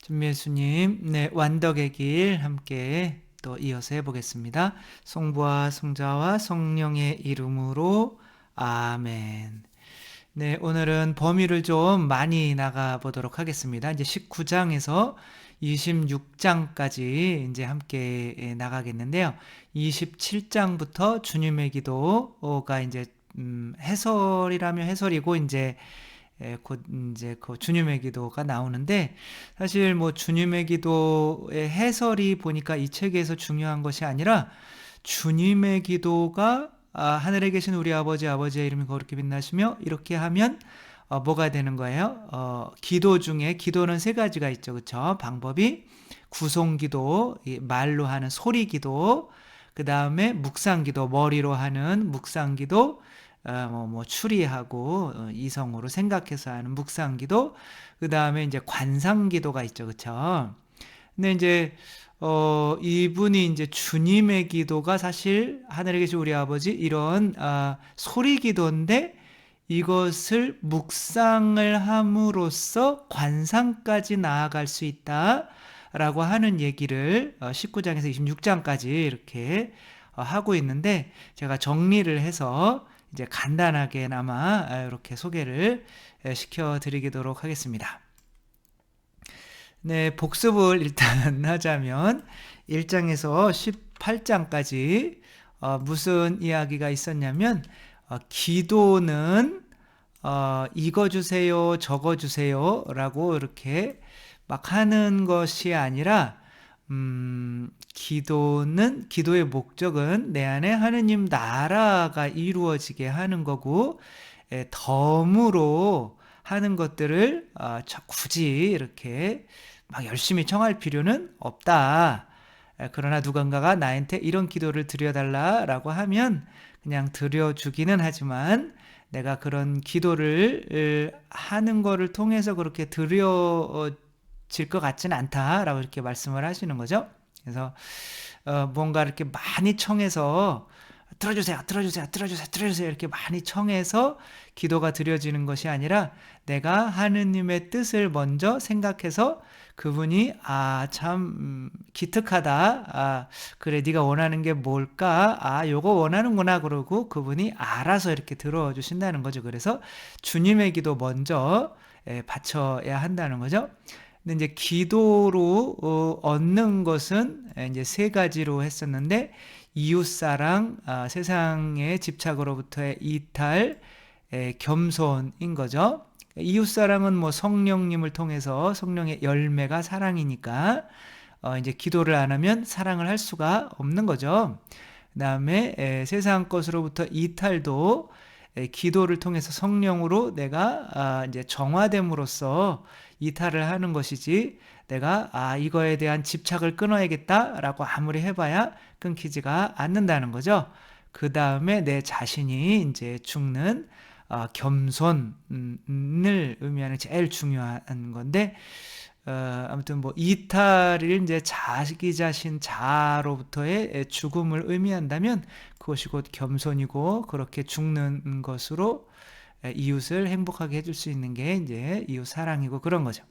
준미예수님, 네, 완덕의 길 함께 또 이어서 해보겠습니다. 성부와 성자와 성령의 이름으로 아멘. 네, 오늘은 범위를 좀 많이 나가 보도록 하겠습니다. 이제 19장에서 26장까지 이제 함께 나가겠는데요. 27장부터 주님의 기도가 이제 해설이라면 해설이고 곧 이제 그 주님의 기도가 나오는데, 사실 뭐 주님의 기도의 해설이 보니까 이 책에서 중요한 것이 아니라 주님의 기도가 하늘에 계신 우리 아버지의 이름이 거룩히 빛나시며 이렇게 하면 뭐가 되는 거예요? 기도 중에 기도는 세 가지가 있죠, 그렇죠? 방법이 구송기도, 말로 하는 소리기도, 그 다음에 묵상기도, 머리로 하는 묵상기도, 추리하고 이성으로 생각해서 하는 묵상기도, 그 다음에 이제 관상기도가 있죠, 그렇죠? 근데 이제 이분이 이제 주님의 기도가 사실 하늘에 계신 우리 아버지 이런 소리 기도인데, 이것을 묵상을 함으로써 관상까지 나아갈 수 있다라고 하는 얘기를 19장에서 26장까지 이렇게 하고 있는데, 제가 정리를 해서 이제 간단하게나마 이렇게 소개를 시켜드리도록 하겠습니다. 네, 복습을 일단 하자면 1장에서 18장까지 무슨 이야기가 있었냐면, 기도는 이거 주세요, 저거 주세요 라고 이렇게 막 하는 것이 아니라, 기도의 목적은 내 안에 하느님 나라가 이루어지게 하는 거고, 덤으로 하는 것들을 굳이 이렇게 막 열심히 청할 필요는 없다. 그러나 누군가가 나한테 이런 기도를 드려달라라고 하면 그냥 드려주기는 하지만, 내가 그런 기도를 하는 거를 통해서 그렇게 드려질 것 같지는 않다라고 이렇게 말씀을 하시는 거죠. 그래서 뭔가 이렇게 많이 청해서 들어주세요, 들어주세요, 들어주세요, 들어주세요 이렇게 많이 청해서 기도가 드려지는 것이 아니라, 내가 하느님의 뜻을 먼저 생각해서 그분이 참 기특하다, 그래 네가 원하는 게 뭘까, 요거 원하는구나, 그러고 그분이 알아서 이렇게 들어주신다는 거죠. 그래서 주님의 기도 먼저 바쳐야 한다는 거죠. 근데 이제 기도로 얻는 것은 이제 세 가지로 했었는데, 이웃사랑, 세상의 집착으로부터의 이탈, 겸손인 거죠. 이웃사랑은 뭐 성령님을 통해서, 성령의 열매가 사랑이니까 이제 기도를 안 하면 사랑을 할 수가 없는 거죠. 그 다음에 세상 것으로부터 이탈도 기도를 통해서 성령으로 내가 이제 정화됨으로써 이탈을 하는 것이지, 내가 이거에 대한 집착을 끊어야겠다라고 아무리 해봐야 끊기지가 않는다는 거죠. 그 다음에 내 자신이 이제 죽는 겸손을 의미하는 제일 중요한 건데, 아무튼 뭐 이탈을 이제 자기 자신 자아로부터의 죽음을 의미한다면 그것이 곧 겸손이고, 그렇게 죽는 것으로 이웃을 행복하게 해줄 수 있는 게 이제 이웃 사랑이고 그런 거죠.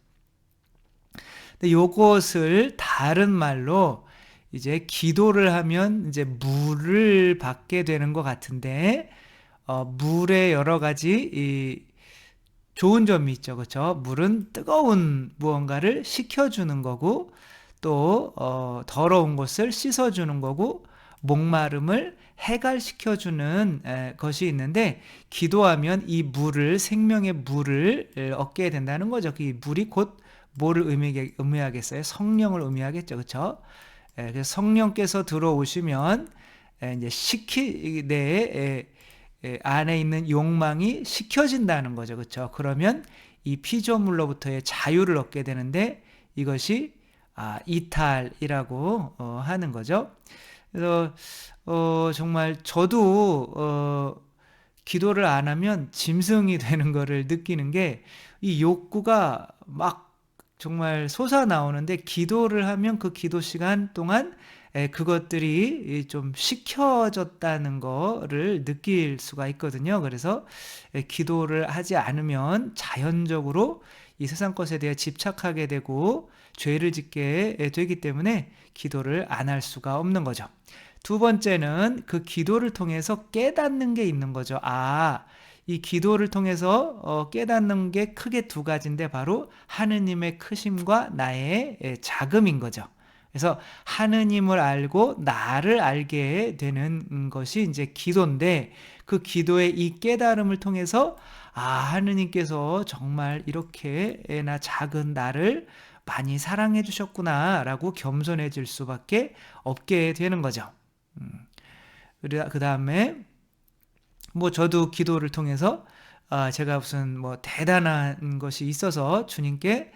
근데 요것을 다른 말로 이제 기도를 하면 이제 물을 받게 되는 것 같은데, 물의 여러 가지 좋은 점이 있죠, 그렇죠? 물은 뜨거운 무언가를 식혀주는 거고, 또 더러운 것을 씻어주는 거고, 목마름을 해갈시켜주는 것이 있는데, 기도하면 이 물을, 생명의 물을 얻게 된다는 거죠. 그 물이 곧 뭐를 의미하겠어요? 성령을 의미하겠죠, 그렇죠? 그래서 성령께서 들어오시면 이제 내 안에 있는 욕망이 식혀진다는 거죠, 그렇죠? 그러면 이 피조물로부터의 자유를 얻게 되는데, 이것이 이탈이라고 하는 거죠. 그래서 정말 저도 기도를 안 하면 짐승이 되는 거를 느끼는 게, 이 욕구가 막 정말 솟아나오는데, 기도를 하면 그 기도 시간 동안 그것들이 좀 식혀졌다는 거를 느낄 수가 있거든요. 그래서 기도를 하지 않으면 자연적으로 이 세상 것에 대해 집착하게 되고 죄를 짓게 되기 때문에 기도를 안 할 수가 없는 거죠. 두 번째는 그 기도를 통해서 깨닫는 게 있는 거죠. 이 기도를 통해서 깨닫는 게 크게 두 가지인데 바로 하느님의 크심과 나의 작음인 거죠. 그래서 하느님을 알고 나를 알게 되는 것이 이제 기도인데, 그 기도의 이 깨달음을 통해서 하느님께서 정말 이렇게나 작은 나를 많이 사랑해 주셨구나라고 겸손해질 수밖에 없게 되는 거죠. 그 다음에 뭐 저도 기도를 통해서 제가 무슨 뭐 대단한 것이 있어서 주님께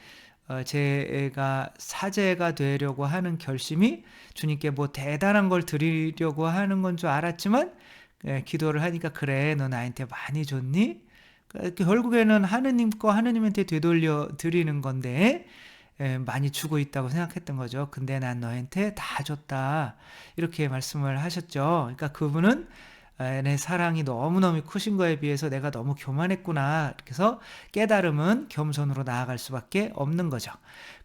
제가 사제가 되려고 하는 결심이 주님께 뭐 대단한 걸 드리려고 하는 건 줄 알았지만, 기도를 하니까 그래 너 나한테 많이 줬니? 결국에는 하느님 거 하느님한테 되돌려 드리는 건데 많이 주고 있다고 생각했던 거죠. 근데 난 너한테 다 줬다, 이렇게 말씀을 하셨죠. 그러니까 그분은 내 사랑이 너무너무 크신 거에 비해서 내가 너무 교만했구나, 이렇게 해서 깨달음은 겸손으로 나아갈 수밖에 없는 거죠.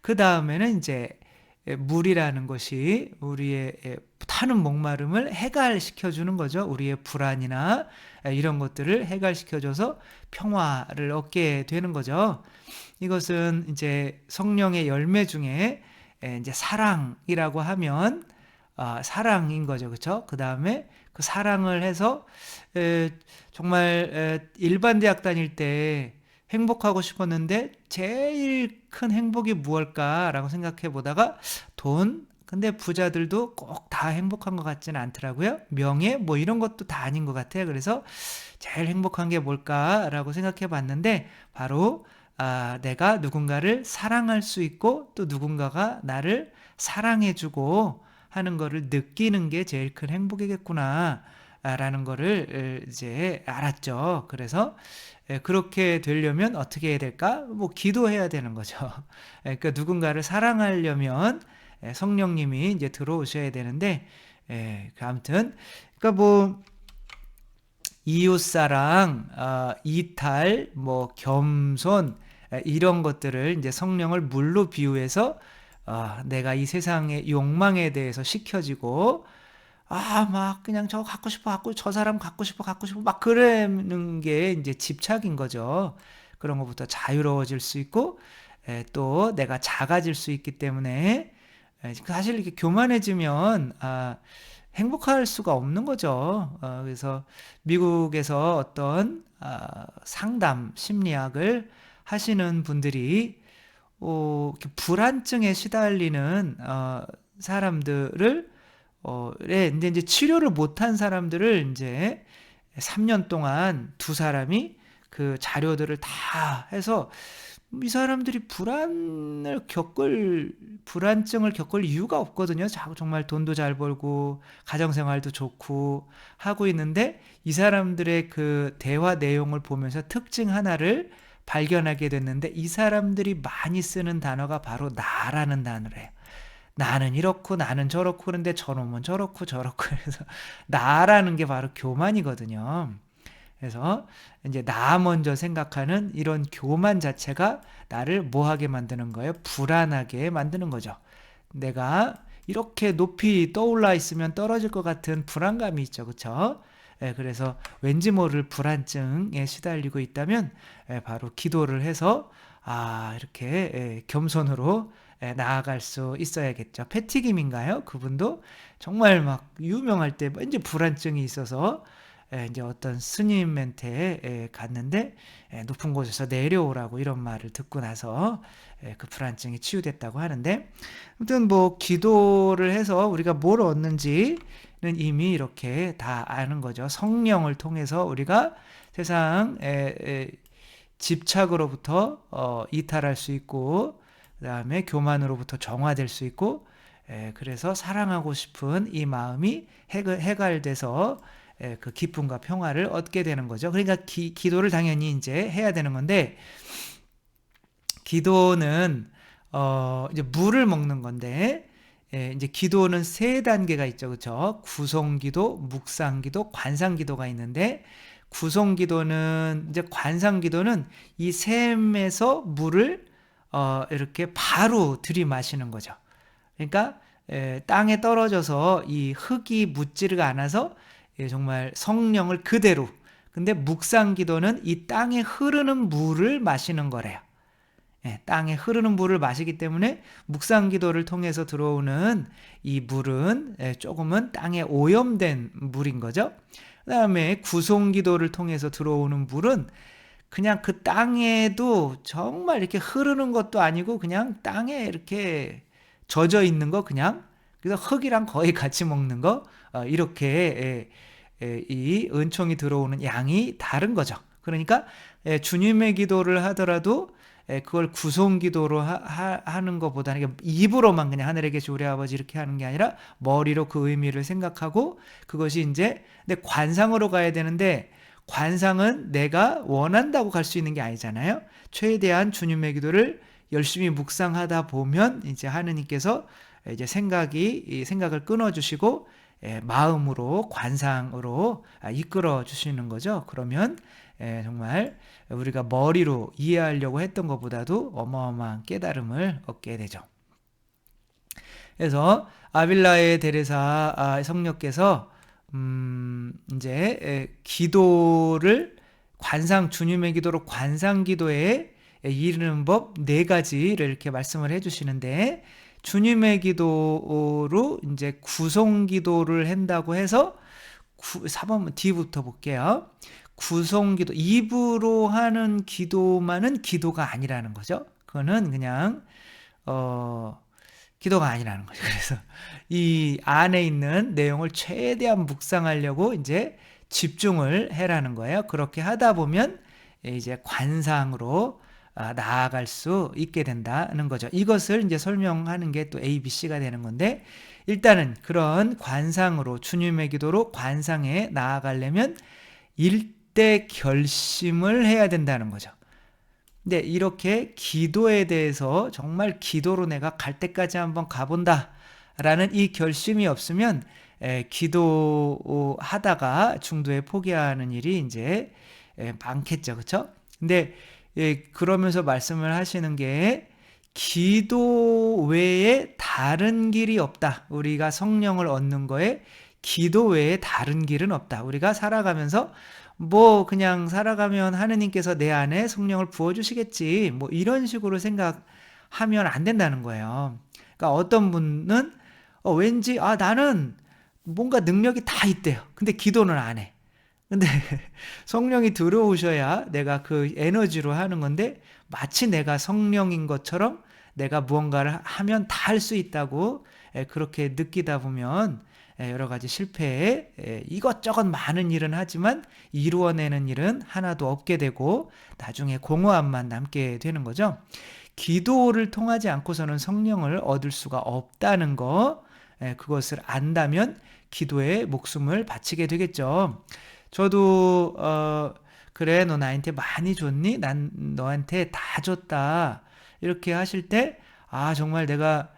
그 다음에는 이제 물이라는 것이 우리의 타는 목마름을 해갈시켜주는 거죠. 우리의 불안이나 이런 것들을 해갈시켜줘서 평화를 얻게 되는 거죠. 이것은 이제 성령의 열매 중에 이제 사랑이라고 하면 사랑인 거죠. 그렇죠? 그 다음에 그 사랑을 해서 정말 일반 대학 다닐 때 행복하고 싶었는데 제일 큰 행복이 무엇일까라고 생각해 보다가 돈, 근데 부자들도 꼭 다 행복한 것 같지는 않더라고요. 명예 뭐 이런 것도 다 아닌 것 같아요. 그래서 제일 행복한 게 뭘까라고 생각해 봤는데 바로 내가 누군가를 사랑할 수 있고 또 누군가가 나를 사랑해주고 하는 거를 느끼는 게 제일 큰 행복이겠구나 라는 거를 이제 알았죠. 그래서 그렇게 되려면 어떻게 해야 될까? 뭐 기도해야 되는 거죠. 그러니까 누군가를 사랑하려면 성령님이 이제 들어오셔야 되는데, 아무튼 그러니까 뭐 이웃사랑, 이탈, 뭐 겸손, 이런 것들을 이제 성령을 물로 비유해서 내가 이 세상의 욕망에 대해서 식혀지고 막 그냥 저 갖고 싶어, 저 사람 갖고 싶어 막 그러는 게 이제 집착인 거죠. 그런 것부터 자유로워질 수 있고 또 내가 작아질 수 있기 때문에 사실 이렇게 교만해지면 행복할 수가 없는 거죠. 그래서 미국에서 어떤 상담 심리학을 하시는 분들이 이렇게 불안증에 시달리는 사람들을 근데 이제 치료를 못한 사람들을 이제 3년 동안 두 사람이 그 자료들을 다 해서 이 사람들이 불안증을 겪을 이유가 없거든요. 정말 돈도 잘 벌고 가정생활도 좋고 하고 있는데 이 사람들의 그 대화 내용을 보면서 특징 하나를 발견하게 됐는데, 이 사람들이 많이 쓰는 단어가 바로 나라는 단어래요. 나는 이렇고 나는 저렇고 그런데 저놈은 저렇고 그래서 나라는 게 바로 교만이거든요. 그래서 이제 나 먼저 생각하는 이런 교만 자체가 나를 뭐하게 만드는 거예요? 불안하게 만드는 거죠. 내가 이렇게 높이 떠올라 있으면 떨어질 것 같은 불안감이 있죠. 그렇죠? 그래서 왠지 모를 불안증에 시달리고 있다면 바로 기도를 해서 이렇게 겸손으로 나아갈 수 있어야겠죠. 패티김인가요? 그분도 정말 막 유명할 때 왠지 불안증이 있어서 이제 어떤 스님한테 갔는데 높은 곳에서 내려오라고 이런 말을 듣고 나서 그 불안증이 치유됐다고 하는데, 아무튼 뭐 기도를 해서 우리가 뭘 얻는지는 이미 이렇게 다 아는 거죠. 성령을 통해서 우리가 세상 집착으로부터 이탈할 수 있고, 그 다음에 교만으로부터 정화될 수 있고, 그래서 사랑하고 싶은 이 마음이 해갈돼서 그 기쁨과 평화를 얻게 되는 거죠. 그러니까 기도를 당연히 이제 해야 되는 건데, 기도는 이제 물을 먹는 건데, 이제 기도는 세 단계가 있죠, 그렇죠? 구성기도, 묵상기도, 관상기도가 있는데, 구성기도는 이제 관상기도는 이 샘에서 물을 이렇게 바로 들이마시는 거죠. 그러니까 땅에 떨어져서 이 흙이 묻지가 않아서 정말 성령을 그대로. 근데 묵상기도는 이 땅에 흐르는 물을 마시는 거래요. 땅에 흐르는 물을 마시기 때문에 묵상기도를 통해서 들어오는 이 물은 조금은 땅에 오염된 물인 거죠. 그 다음에 구송기도를 통해서 들어오는 물은 그냥 그 땅에도 정말 이렇게 흐르는 것도 아니고 그냥 땅에 이렇게 젖어 있는 거, 그냥 그래서 흙이랑 거의 같이 먹는 거, 이렇게 이 은총이 들어오는 양이 다른 거죠. 그러니까 주님의 기도를 하더라도 그걸 구송기도로 하는 것보다는 입으로만 그냥 하늘에 계신 우리 아버지 이렇게 하는 게 아니라 머리로 그 의미를 생각하고, 그것이 이제 근데 관상으로 가야 되는데, 관상은 내가 원한다고 갈 수 있는 게 아니잖아요. 최대한 주님의 기도를 열심히 묵상하다 보면 이제 하느님께서 이제 생각을 끊어주시고 마음으로 관상으로 이끌어 주시는 거죠. 그러면 정말 우리가 머리로 이해하려고 했던 것보다도 어마어마한 깨달음을 얻게 되죠. 그래서 아빌라의 데레사 성녀께서 이제 기도를 주님의 기도로 관상기도에 이르는 법 4가지를 이렇게 말씀을 해주시는데, 주님의 기도로 이제 구송기도를 한다고 해서 4번 뒤부터 볼게요. 구송기도, 입으로 하는 기도만은 기도가 아니라는 거죠. 그거는 그냥 기도가 아니라는 거죠. 그래서 이 안에 있는 내용을 최대한 묵상하려고 이제 집중을 해라는 거예요. 그렇게 하다 보면 이제 관상으로 나아갈 수 있게 된다는 거죠. 이것을 이제 설명하는 게 또 A, B, C가 되는 건데, 일단은 그런 관상으로, 주님의 기도로 관상에 나아가려면 일대 결심을 해야 된다는 거죠. 근데 이렇게 기도에 대해서 정말 기도로 내가 갈 때까지 한번 가본다 라는 이 결심이 없으면 기도하다가 중도에 포기하는 일이 이제 많겠죠. 그렇죠? 근데 그러면서 말씀을 하시는 게, 기도 외에 다른 길이 없다. 우리가 성령을 얻는 거에 기도 외에 다른 길은 없다. 우리가 살아가면서 그냥 살아가면 하느님께서 내 안에 성령을 부어주시겠지, 이런 식으로 생각하면 안 된다는 거예요. 그러니까 어떤 분은 왠지 나는 뭔가 능력이 다 있대요. 근데 기도는 안 해. 근데 성령이 들어오셔야 내가 그 에너지로 하는 건데, 마치 내가 성령인 것처럼 내가 무언가를 하면 다 할 수 있다고 그렇게 느끼다 보면 여러 가지 실패에 이것저것 많은 일은 하지만 이루어내는 일은 하나도 없게 되고 나중에 공허함만 남게 되는 거죠. 기도를 통하지 않고서는 성령을 얻을 수가 없다는 거, 그것을 안다면 기도에 목숨을 바치게 되겠죠. 저도 그래, 너 나한테 많이 줬니? 난 너한테 다 줬다, 이렇게 하실 때 정말 내가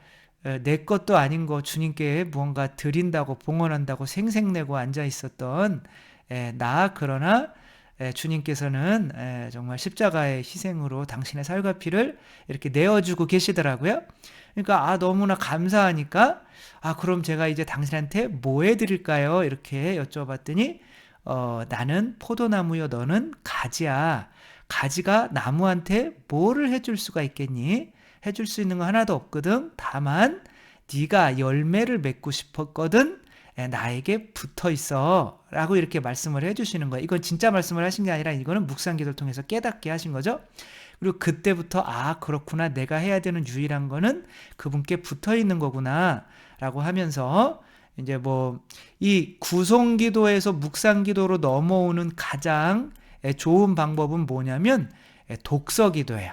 내 것도 아닌 거 주님께 무언가 드린다고, 봉헌한다고 생색내고 앉아 있었던 그러나 주님께서는 정말 십자가의 희생으로 당신의 살과 피를 이렇게 내어주고 계시더라고요. 그러니까 너무나 감사하니까 그럼 제가 이제 당신한테 뭐 해드릴까요? 이렇게 여쭤봤더니 나는 포도나무요, 너는 가지야. 가지가 나무한테 뭐를 해줄 수가 있겠니? 해줄 수 있는 거 하나도 없거든. 다만 네가 열매를 맺고 싶었거든. 나에게 붙어 있어 라고 이렇게 말씀을 해주시는 거예요. 이건 진짜 말씀을 하신 게 아니라 이거는 묵상기도를 통해서 깨닫게 하신 거죠. 그리고 그때부터 그렇구나, 내가 해야 되는 유일한 거는 그분께 붙어 있는 거구나 라고 하면서, 이제 이 구송기도에서 묵상기도로 넘어오는 가장 좋은 방법은 뭐냐면 독서기도예요.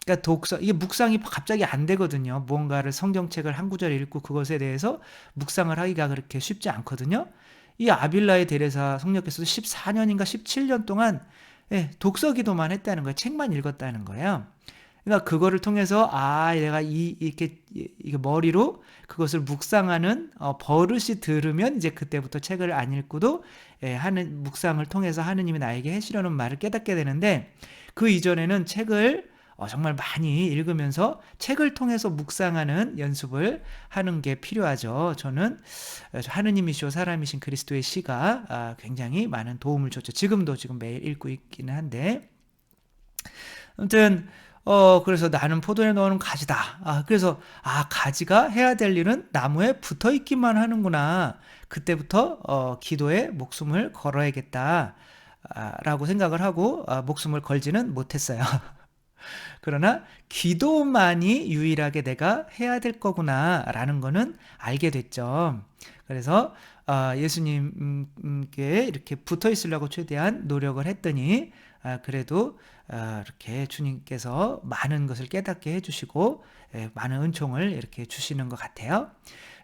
그러니까 이게 묵상이 갑자기 안 되거든요. 무언가를 성경책을 한 구절 읽고 그것에 대해서 묵상을 하기가 그렇게 쉽지 않거든요. 이 아빌라의 데레사 성녀께서도 14년인가 17년 동안 독서기도만 했다는 거예요. 책만 읽었다는 거예요. 그러니까 그거를 통해서 내가 이렇게 이게 머리로 그것을 묵상하는 버릇이 들으면 이제 그때부터 책을 안 읽고도 하는 묵상을 통해서 하느님이 나에게 해시려는 말을 깨닫게 되는데, 그 이전에는 책을 정말 많이 읽으면서 책을 통해서 묵상하는 연습을 하는 게 필요하죠. 저는 하느님이시오 사람이신 그리스도의 시가 굉장히 많은 도움을 줬죠. 지금도 지금 매일 읽고 있기는 한데, 아무튼 그래서 나는 포도에 너는 가지다. 그래서 가지가 해야 될 일은 나무에 붙어 있기만 하는구나. 그때부터 기도에 목숨을 걸어야겠다. 라고 생각을 하고 목숨을 걸지는 못했어요. 그러나 기도만이 유일하게 내가 해야 될 거구나라는 거는 알게 됐죠. 그래서 예수님께 이렇게 붙어 있으려고 최대한 노력을 했더니 그래도 이렇게 주님께서 많은 것을 깨닫게 해주시고 많은 은총을 이렇게 주시는 것 같아요.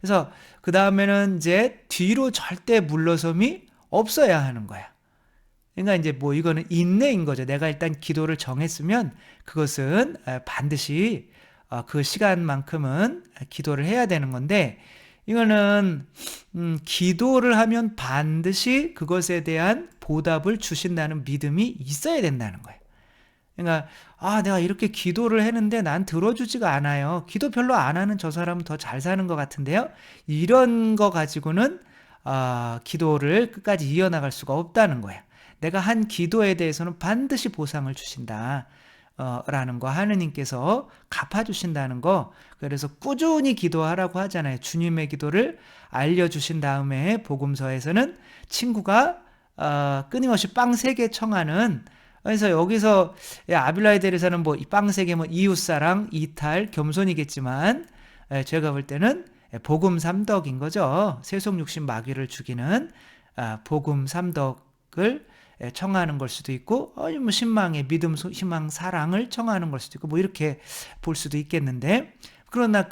그래서 그 다음에는 이제 뒤로 절대 물러섬이 없어야 하는 거야. 그러니까 이제 뭐 이거는 인내인 거죠. 내가 일단 기도를 정했으면 그것은 반드시 그 시간만큼은 기도를 해야 되는 건데, 이거는 기도를 하면 반드시 그것에 대한 보답을 주신다는 믿음이 있어야 된다는 거예요. 그러니까 내가 이렇게 기도를 했는데 난 들어주지가 않아요. 기도 별로 안 하는 저 사람은 더 잘 사는 것 같은데요. 이런 거 가지고는 기도를 끝까지 이어나갈 수가 없다는 거예요. 내가 한 기도에 대해서는 반드시 보상을 주신다. 라는 거, 하느님께서 갚아주신다는 거. 그래서 꾸준히 기도하라고 하잖아요. 주님의 기도를 알려주신 다음에 복음서에서는 친구가 끊임없이 빵 3개 청하는, 그래서 여기서 아빌라에 대해서는 뭐 빵 3개 뭐 이웃사랑, 이탈, 겸손이겠지만 제가 볼 때는 복음 3덕인 거죠. 세속 육신 마귀를 죽이는 복음 3덕을 청하는 걸 수도 있고, 뭐 신망의 믿음, 희망, 사랑을 청하는 걸 수도 있고, 뭐 이렇게 볼 수도 있겠는데, 그러나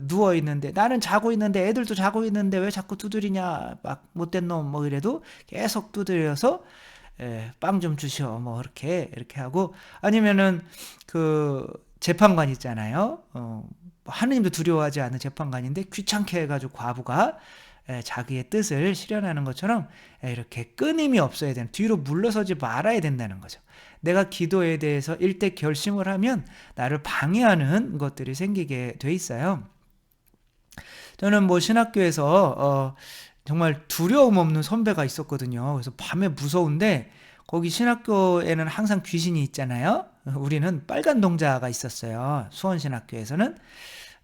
누워 있는데, 나는 자고 있는데 애들도 자고 있는데 왜 자꾸 두드리냐, 막 못된 놈 뭐 이래도 계속 두드려서 빵 좀 주시오 뭐 이렇게 하고, 아니면은 그 재판관 있잖아요. 하느님도 두려워하지 않는 재판관인데 귀찮게 해가지고 과부가 자기의 뜻을 실현하는 것처럼 이렇게 끊임이 없어야 되는, 뒤로 물러서지 말아야 된다는 거죠. 내가 기도에 대해서 일대 결심을 하면 나를 방해하는 것들이 생기게 돼 있어요. 저는 뭐 신학교에서 정말 두려움 없는 선배가 있었거든요. 그래서 밤에 무서운데 거기 신학교에는 항상 귀신이 있잖아요. 우리는 빨간 동자가 있었어요. 수원신학교에서는.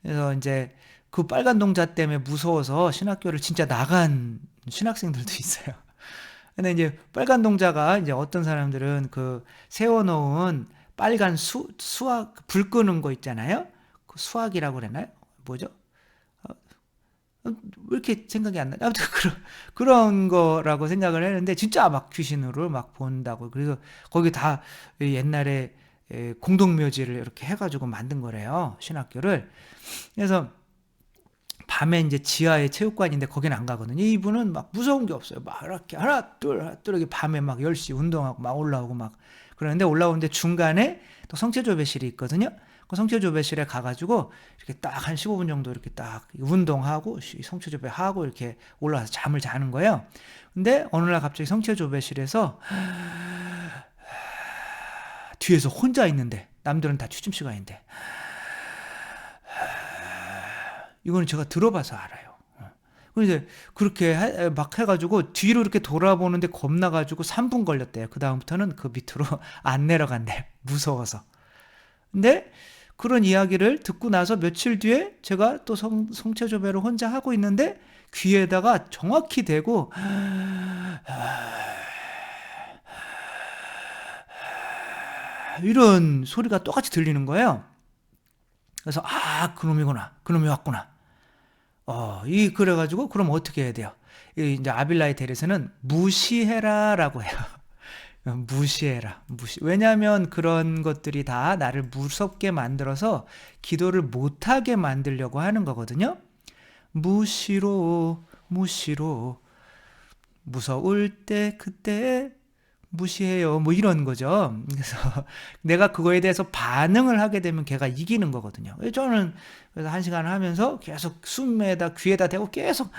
그래서 이제 그 빨간 동자 때문에 무서워서 신학교를 진짜 나간 신학생들도 있어요. 근데 이제 빨간 동자가 이제 어떤 사람들은 그 세워놓은 빨간 수학, 불 끄는 거 있잖아요. 그 수학이라고 그랬나요? 뭐죠? 왜 이렇게 생각이 안 나지? 아무튼 그런 거라고 생각을 했는데 진짜 막 귀신으로 막 본다고. 그래서 거기 다 옛날에 공동묘지를 이렇게 해가지고 만든 거래요. 신학교를. 그래서 밤에 이제 지하에 체육관인데 거기는 안 가거든요. 이분은 막 무서운 게 없어요. 막 이렇게 하나 둘 이렇게 밤에 막 10시 운동하고 막 올라오고 막 그러는데, 올라오는데 중간에 또 성체조배실이 있거든요. 그 성체조배실에 가가지고 이렇게 딱 한 15분 정도 이렇게 딱 운동하고 성체조배하고 이렇게 올라와서 잠을 자는 거예요. 근데 어느 날 갑자기 성체조배실에서 뒤에서 혼자 있는데, 남들은 다 취침 시간인데, 이거는 제가 들어봐서 알아요. 그래서 그렇게 막 해가지고 뒤로 이렇게 돌아보는데 겁나가지고 3분 걸렸대요. 그 다음부터는 그 밑으로 안 내려간대. 무서워서. 근데 그런 이야기를 듣고 나서 며칠 뒤에 제가 또 성체조배를 혼자 하고 있는데 귀에다가 정확히 대고 이런 소리가 똑같이 들리는 거예요. 그래서 그놈이구나. 그놈이 왔구나. 그래가지고 그럼 어떻게 해야 돼요? 이제 아빌라의 대리에서는 무시해라라고 해요. 무시해라. 왜냐하면 그런 것들이 다 나를 무섭게 만들어서 기도를 못하게 만들려고 하는 거거든요. 무시로 무서울 때 그때 무시해요. 뭐 이런 거죠. 그래서 내가 그거에 대해서 반응을 하게 되면 걔가 이기는 거거든요. 저는 그래서 1시간 하면서 계속 숨에다 귀에다 대고 계속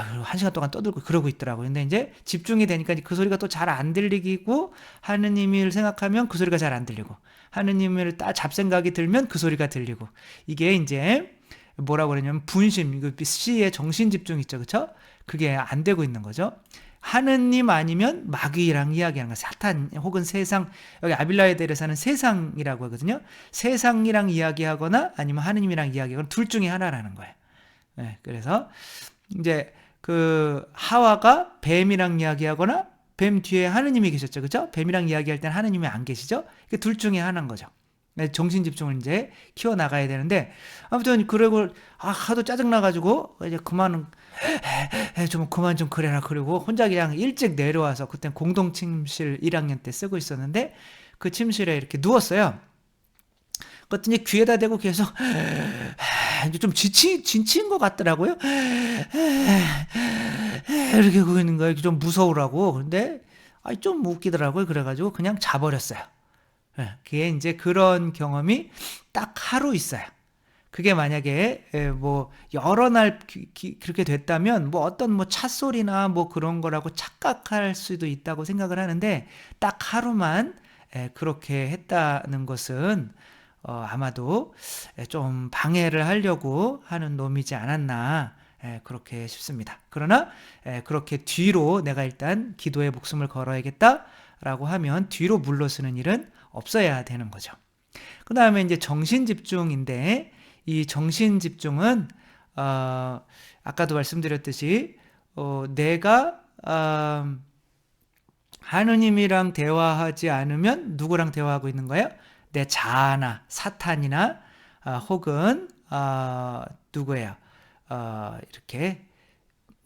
그리고 1시간 동안 떠들고 그러고 있더라고요. 근데 이제 집중이 되니까 그 소리가 또 잘 안 들리고 하느님을 생각하면 그 소리가 잘 안 들리고 하느님을 딱 잡생각이 들면 그 소리가 들리고 이게 이제 뭐라고 그러냐면 분심, 이거 C의 정신 집중 있죠. 그쵸? 그게 안 되고 있는 거죠. 하느님 아니면 마귀랑 이야기하는 거, 사탄 혹은 세상, 여기 아빌라에 대해서는 세상이라고 하거든요. 세상이랑 이야기하거나 아니면 하느님이랑 이야기하거나 둘 중에 하나라는 거예요. 네, 그래서 이제 그 하와가 뱀이랑 이야기하거나 뱀 뒤에 하느님이 계셨죠. 그죠? 뱀이랑 이야기할 때는 하느님이 안 계시죠? 둘 중에 하나인 거죠. 정신 집중을 이제 키워 나가야 되는데 아무튼 그러고 하도 짜증 나가지고 이제 좀 그만 좀 그래라 그러고 혼자 그냥 일찍 내려와서 그때 공동 침실 1학년 때 쓰고 있었는데 그 침실에 이렇게 누웠어요. 그랬더니 귀에다 대고 계속 이제 좀 지친 것 같더라고요. 이렇게 그고 있는 거예요. 좀 무서우라고. 근데 좀 웃기더라고요. 그래가지고 그냥 자버렸어요. 그게 이제 그런 경험이 딱 하루 있어요. 그게 만약에 뭐 여러 날 그렇게 됐다면 뭐 어떤 뭐 찻소리나 뭐 그런 거라고 착각할 수도 있다고 생각을 하는데 딱 하루만 그렇게 했다는 것은 아마도 좀 방해를 하려고 하는 놈이지 않았나 그렇게 싶습니다. 그러나 그렇게 뒤로 내가 일단 기도에 목숨을 걸어야겠다라고 하면 뒤로 물러서는 일은 없어야 되는 거죠. 그 다음에 이제 정신 집중인데 이 정신 집중은 아까도 말씀드렸듯이 내가 하느님이랑 대화하지 않으면 누구랑 대화하고 있는 거예요? 내 자아나 사탄이나 혹은 누구예요? 이렇게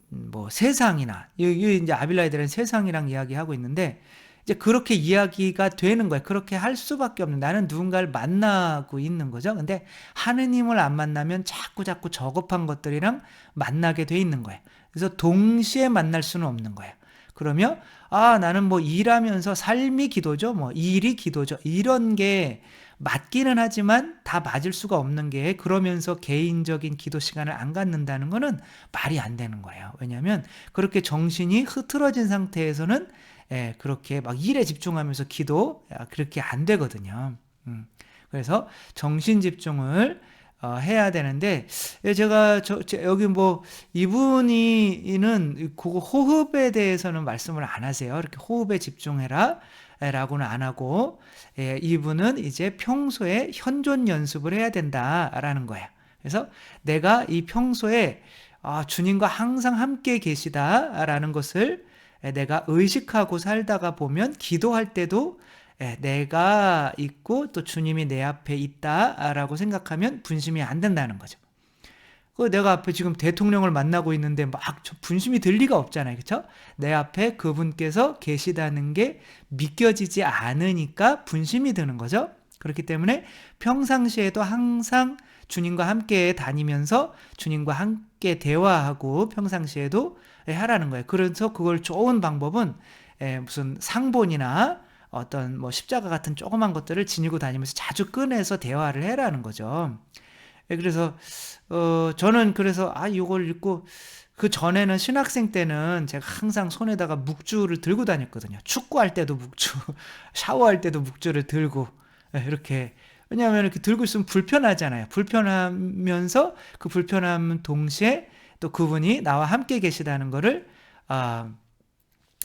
뭐 세상이나 이제 아빌라이들은 세상이랑 이야기하고 있는데 이제 그렇게 이야기가 되는 거예요. 그렇게 할 수밖에 없는, 나는 누군가를 만나고 있는 거죠. 근데 하느님을 안 만나면 자꾸 저급한 것들이랑 만나게 돼 있는 거예요. 그래서 동시에 만날 수는 없는 거예요. 그러면 나는 뭐 일하면서 삶이 기도죠. 뭐 일이 기도죠. 이런 게 맞기는 하지만 다 맞을 수가 없는 게, 그러면서 개인적인 기도 시간을 안 갖는다는 거는 말이 안 되는 거예요. 왜냐하면 그렇게 정신이 흐트러진 상태에서는 그렇게 막 일에 집중하면서 기도 그렇게 안 되거든요. 그래서 정신 집중을 해야 되는데 제가 여기 뭐 이분이는 그거 호흡에 대해서는 말씀을 안 하세요. 이렇게 호흡에 집중해라 라고는 안 하고 이분은 이제 평소에 현존 연습을 해야 된다라는 거예요. 그래서 내가 이 평소에 주님과 항상 함께 계시다라는 것을 내가 의식하고 살다가 보면 기도할 때도 내가 있고 또 주님이 내 앞에 있다라고 생각하면 분심이 안 된다는 거죠. 내가 앞에 지금 대통령을 만나고 있는데 막 분심이 들 리가 없잖아요. 그렇죠? 내 앞에 그분께서 계시다는 게 믿겨지지 않으니까 분심이 드는 거죠. 그렇기 때문에 평상시에도 항상 주님과 함께 다니면서 주님과 함께 대화하고 평상시에도 하라는 거예요. 그래서 그걸 좋은 방법은 무슨 상본이나 어떤 뭐 십자가 같은 조그만 것들을 지니고 다니면서 자주 꺼내서 대화를 해라는 거죠. 그래서 저는 그래서 이걸 읽고, 그 전에는 신학생 때는 제가 항상 손에다가 묵주를 들고 다녔거든요. 축구할 때도 묵주, 샤워할 때도 묵주를 들고 이렇게. 왜냐하면 이렇게 들고 있으면 불편하잖아요. 불편하면서 그 불편함 동시에 또 그분이 나와 함께 계시다는 거를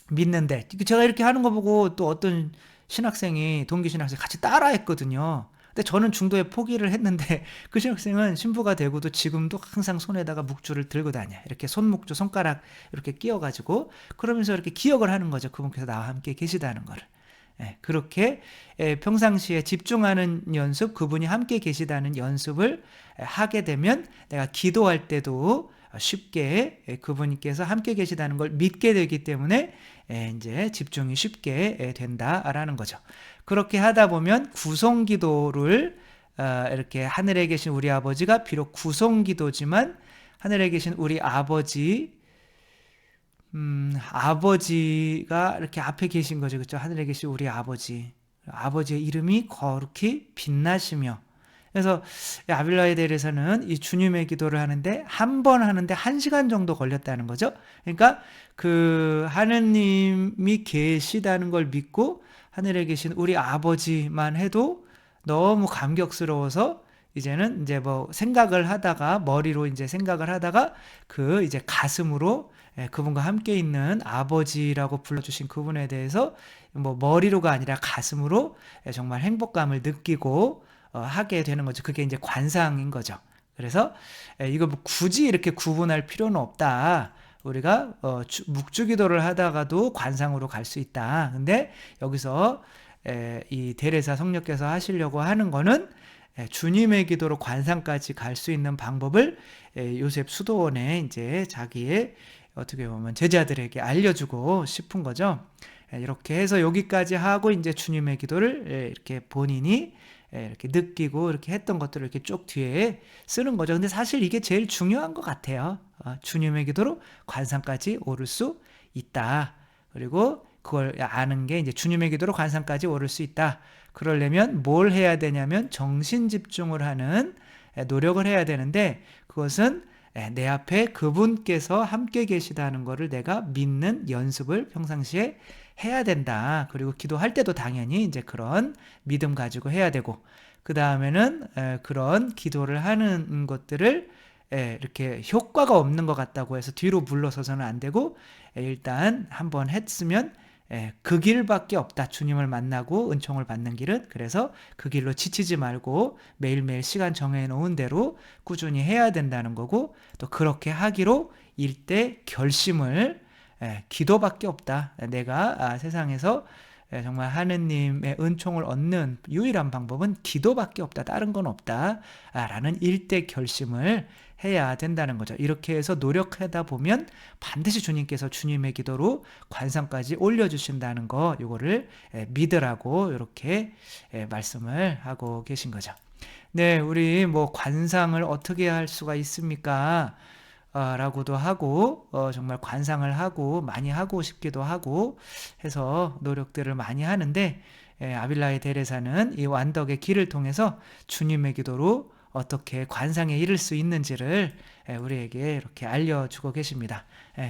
믿는데, 제가 이렇게 하는 거 보고 또 어떤 신학생이, 동기 신학생이 같이 따라 했거든요. 근데 저는 중도에 포기를 했는데 그 신학생은 신부가 되고도 지금도 항상 손에다가 묵주를 들고 다녀요. 이렇게 손묵주, 손가락 이렇게 끼워가지고 그러면서 이렇게 기억을 하는 거죠. 그분께서 나와 함께 계시다는 거를. 그렇게 평상시에 집중하는 연습, 그분이 함께 계시다는 연습을 하게 되면 내가 기도할 때도 쉽게 그분께서 함께 계시다는 걸 믿게 되기 때문에 이제 집중이 쉽게 된다라는 거죠. 그렇게 하다 보면 구성기도를 이렇게 하늘에 계신 우리 아버지가 비록 구성기도지만 하늘에 계신 우리 아버지 아버지가 이렇게 앞에 계신 거죠. 그렇죠? 하늘에 계신 우리 아버지. 아버지의 이름이 거룩히 빛나시며. 그래서 아빌라에 대해서는 이 주님의 기도를 하는데 한 번 하는데 1시간 정도 걸렸다는 거죠. 그러니까 그 하느님이 계시다는 걸 믿고 하늘에 계신 우리 아버지만 해도 너무 감격스러워서 이제는 이제 뭐 생각을 하다가 머리로 이제 생각을 하다가 그 이제 가슴으로 그분과 함께 있는 아버지라고 불러주신 그분에 대해서 뭐 머리로가 아니라 가슴으로 정말 행복감을 느끼고 하게 되는 거죠. 그게 이제 관상인 거죠. 그래서 이거 뭐 굳이 이렇게 구분할 필요는 없다. 우리가 묵주기도를 하다가도 관상으로 갈 수 있다. 근데 여기서 이 데레사 성령께서 하시려고 하는 거는 주님의 기도로 관상까지 갈 수 있는 방법을 요셉 수도원에 이제 자기의 어떻게 보면 제자들에게 알려주고 싶은 거죠. 이렇게 해서 여기까지 하고 이제 주님의 기도를 이렇게 본인이 이렇게 느끼고 이렇게 했던 것들을 이렇게 쭉 뒤에 쓰는 거죠. 근데 사실 이게 제일 중요한 것 같아요. 주님의 기도로 관상까지 오를 수 있다. 그리고 그걸 아는 게 이제 주님의 기도로 관상까지 오를 수 있다. 그러려면 뭘 해야 되냐면 정신 집중을 하는 노력을 해야 되는데 그것은 내 앞에 그분께서 함께 계시다는 것을 내가 믿는 연습을 평상시에 해야 된다. 그리고 기도할 때도 당연히 이제 그런 믿음 가지고 해야 되고, 그 다음에는 그런 기도를 하는 것들을 이렇게 효과가 없는 것 같다고 해서 뒤로 물러서서는 안 되고, 일단 한번 했으면 그 길밖에 없다. 주님을 만나고 은총을 받는 길은. 그래서 그 길로 지치지 말고 매일매일 시간 정해놓은 대로 꾸준히 해야 된다는 거고, 또 그렇게 하기로 일대 결심을 기도밖에 없다. 내가 세상에서 정말 하느님의 은총을 얻는 유일한 방법은 기도밖에 없다. 다른 건 없다. 라는 일대 결심을 해야 된다는 거죠. 이렇게 해서 노력하다 보면 반드시 주님께서 주님의 기도로 관상까지 올려주신다는 거, 요거를 믿으라고 이렇게 말씀을 하고 계신 거죠. 네, 우리 뭐 관상을 어떻게 할 수가 있습니까? 라고도 하고 정말 관상을 하고 많이 하고 싶기도 하고 해서 노력들을 많이 하는데 아빌라의 데레사는 이 완덕의 길을 통해서 주님의 기도로 어떻게 관상에 이를 수 있는지를 우리에게 이렇게 알려주고 계십니다.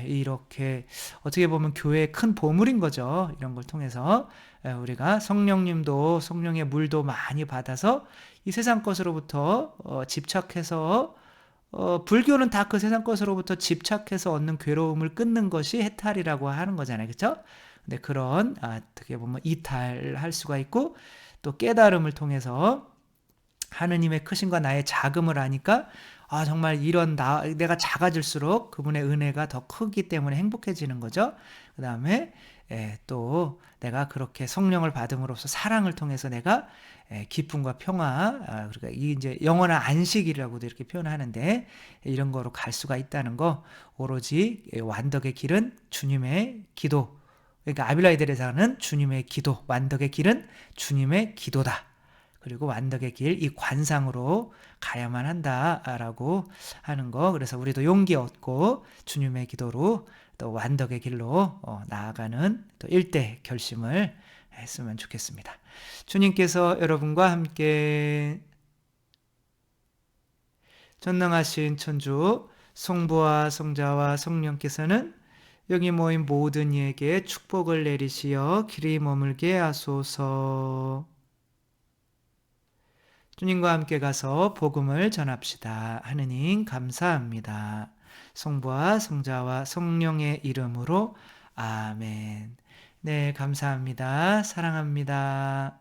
이렇게 어떻게 보면 교회의 큰 보물인 거죠. 이런 걸 통해서 우리가 성령님도 성령의 물도 많이 받아서 이 세상 것으로부터 집착해서 불교는 다 그 세상 것으로부터 집착해서 얻는 괴로움을 끊는 것이 해탈이라고 하는 거잖아요. 그렇죠? 근데 그런 어떻게 보면 이탈할 수가 있고, 또 깨달음을 통해서 하느님의 크심과 나의 작음을 아니까 정말 이런 내가 작아질수록 그분의 은혜가 더 크기 때문에 행복해지는 거죠. 그 다음에 또 내가 그렇게 성령을 받음으로써 사랑을 통해서 내가 기쁨과 평화, 그러니까 이 이제 영원한 안식이라고도 이렇게 표현하는데 이런 거로 갈 수가 있다는 거, 오로지 완덕의 길은 주님의 기도. 그러니까 아빌라에 대해서는 주님의 기도, 완덕의 길은 주님의 기도다. 그리고 완덕의 길, 이 관상으로 가야만 한다라고 하는 거. 그래서 우리도 용기 얻고 주님의 기도로 또 완덕의 길로 나아가는 또 일대 결심을 했으면 좋겠습니다. 주님께서 여러분과 함께 전능하신 천주 성부와 성자와 성령께서는 여기 모인 모든 이에게 축복을 내리시어 길이 머물게 하소서. 주님과 함께 가서 복음을 전합시다. 하느님 감사합니다. 성부와 성자와 성령의 이름으로 아멘. 네, 감사합니다. 사랑합니다.